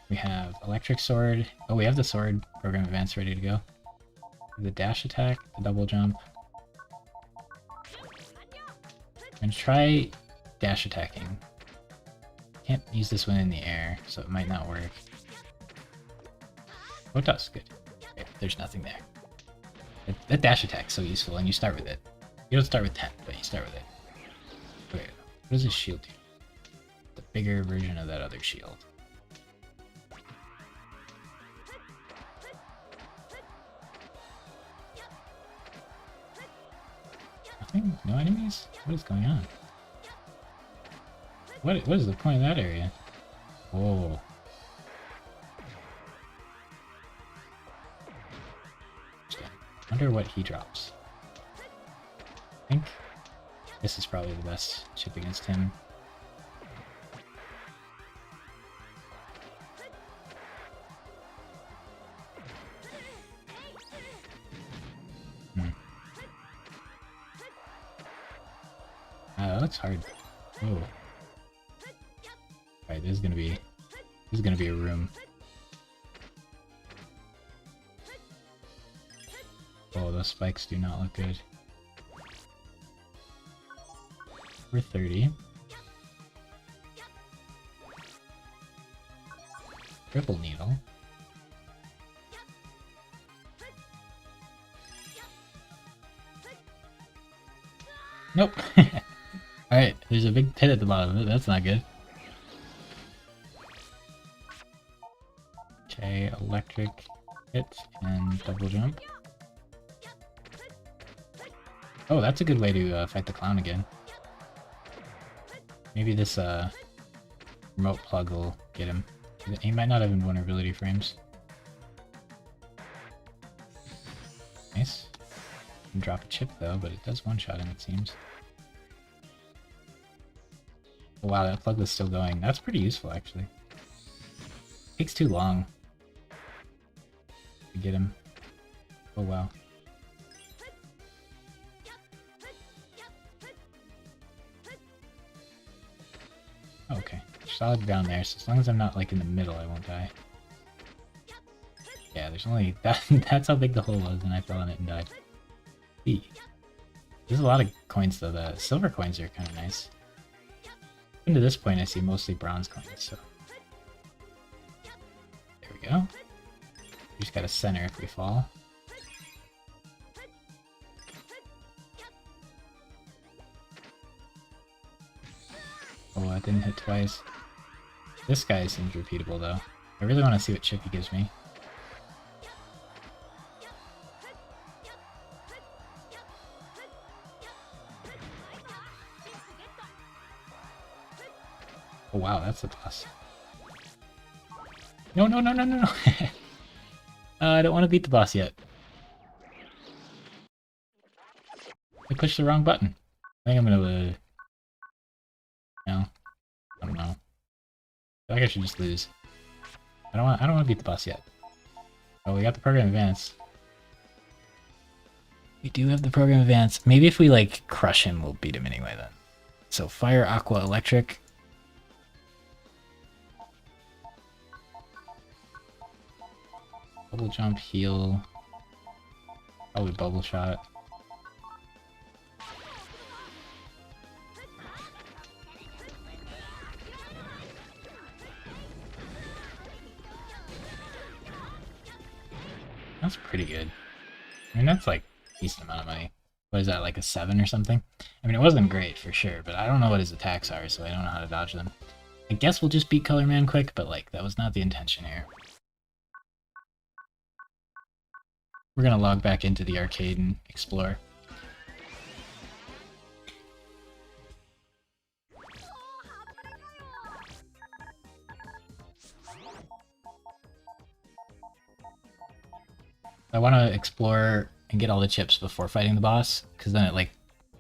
We have Electric Sword. Oh, we have the Sword Program Advance ready to go. The Dash Attack, the Double Jump. I'm gonna try Dash Attacking. Can't use this one in the air, so it might not work. Oh, it does. Good. Okay, there's nothing there. That Dash Attack's so useful, and you start with it. You don't start with 10, but you start with it. Okay, what does this shield do? The bigger version of that other shield. Nothing? No enemies? What is going on? What is the point of that area? Whoa. Wonder what he drops. I think this is probably the best chip against him. That looks hard. Whoa. Alright, this is gonna be a room. Oh, those spikes do not look good. We're 30. Triple needle. Nope. Alright, there's a big pit at the bottom of it. That's not good. Okay, electric hit and double jump. Oh, that's a good way to fight the clown again. Maybe this remote plug will get him. He might not have invulnerability frames. Nice. Can drop a chip though, but it does one-shot him, it seems. Oh, wow, that plug was still going. That's pretty useful, actually. Takes too long to get him. Oh, wow. Okay, solid down there, so as long as I'm not like in the middle, I won't die. Yeah, there's only that. That's how big the hole was, and I fell in it and died. Eee. There's a lot of coins though. The silver coins are kind of nice. Up to this point, I see mostly bronze coins. So there we go. We just got a center if we fall. Oh, that didn't hit twice. This guy seems repeatable though. I really want to see what chip he gives me. Oh wow, that's a boss. No, no, no, no, no, no! I don't want to beat the boss yet. I pushed the wrong button. I think I'm gonna... No. I don't know. I feel like I should just lose. I don't want to beat the boss yet. Oh, we got the program advance. We do have the program advance. Maybe if we like crush him, we'll beat him anyway then. So fire, aqua, electric. Bubble jump, heal. Probably bubble shot. That's pretty good. I mean, that's like a decent amount of money. What is that, like a 7 or something? I mean, it wasn't great for sure, but I don't know what his attacks are, so I don't know how to dodge them. I guess we'll just beat Color Man quick, but like, that was not the intention here. We're gonna log back into the arcade and explore. I want to explore and get all the chips before fighting the boss, because then it like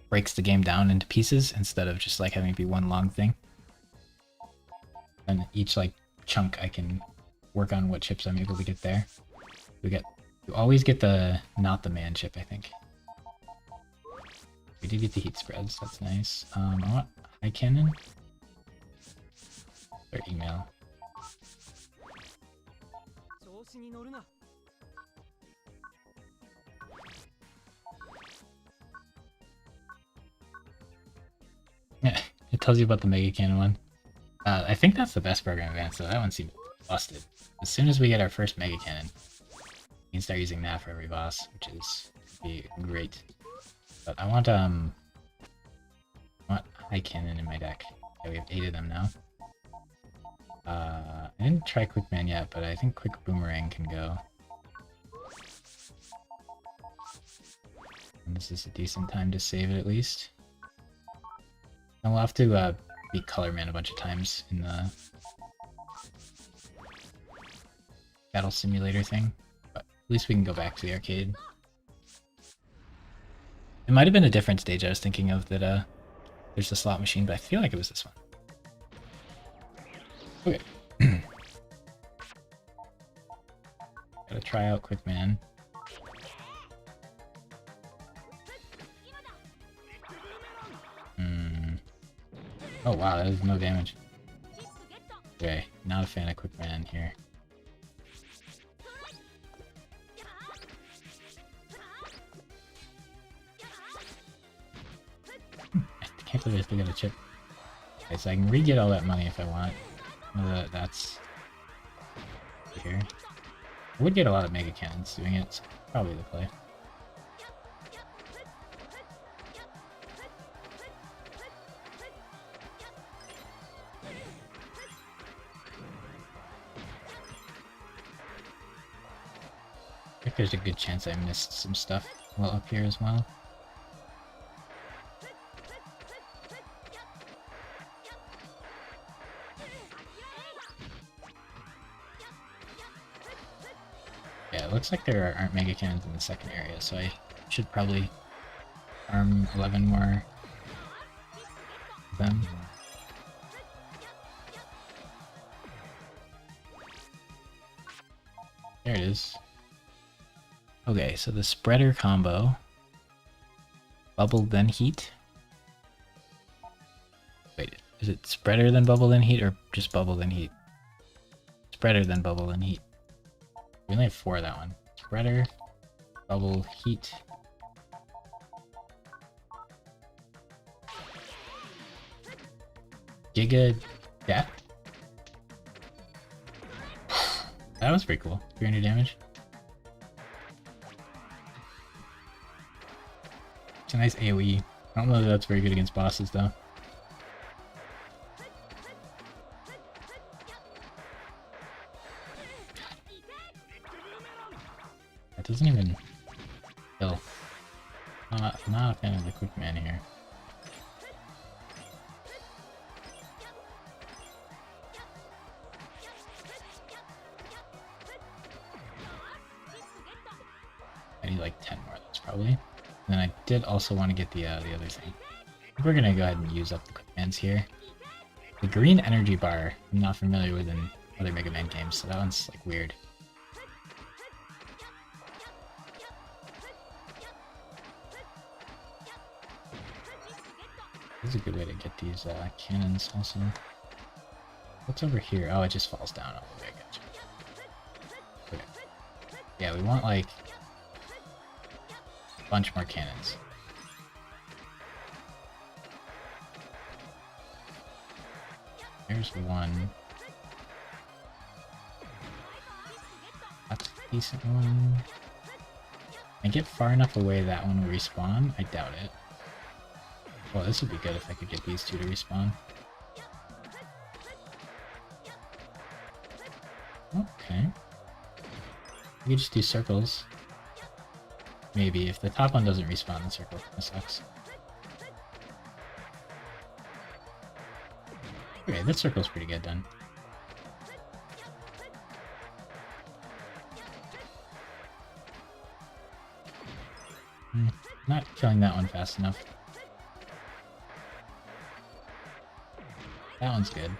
breaks the game down into pieces instead of just like having it be one long thing. And each like chunk I can work on what chips I'm able to get there. You always get the not the man chip, I think. We did get the heat spreads, that's nice. I want high cannon or email. Yeah, it tells you about the Mega Cannon one. I think that's the best program advance, though. That one seems busted. As soon as we get our first Mega Cannon, we can start using that for every boss, which is be great. But I want high cannon in my deck. Yeah, we have 8 of them now. I didn't try Quick Man yet, but I think Quick Boomerang can go. And this is a decent time to save it at least. And we'll have to beat Color Man a bunch of times in the battle simulator thing, but at least we can go back to the arcade. It might have been a different stage I was thinking of that there's the slot machine, but I feel like it was this one. Okay. Gotta try out Quick Man. Oh wow, that is no damage. Okay, not a fan of Quick Man here. I can't believe I still got a chip. Okay, so I can re-get all that money if I want. That's here. I would get a lot of Mega Cannons doing it, so probably the play. I think there's a good chance I missed some stuff while up here as well. Yeah, it looks like there aren't Mega Cannons in the second area, so I should probably farm 11 more of them. There it is. Okay, so the spreader combo. Bubble then heat. Wait, is it spreader then bubble then heat or just bubble then heat? Spreader then bubble then heat. We only have 4 of that one. Spreader, bubble, heat. Giga death? That was pretty cool. 300 damage. It's a nice AoE. I don't know if that's very good against bosses though. That doesn't even kill. I'm not a fan of the Quick Man here. I need like 10 more of those probably. And then I did also want to get the other thing. We're gonna go ahead and use up the Quick Mans here. The green energy bar, I'm not familiar with in other Mega Man games, so that one's like weird. This is a good way to get these cannons also. What's over here? Oh, it just falls down all the way. Gotcha. Okay. Yeah, we want like a bunch more cannons. There's one. That's a decent one. I get far enough away that one will respawn? I doubt it. Well, this would be good if I could get these two to respawn. Okay. We could just do circles. Maybe. If the top one doesn't respawn, the circle kind of sucks. Okay, this circle's pretty good then. Not killing that one fast enough. That one's good.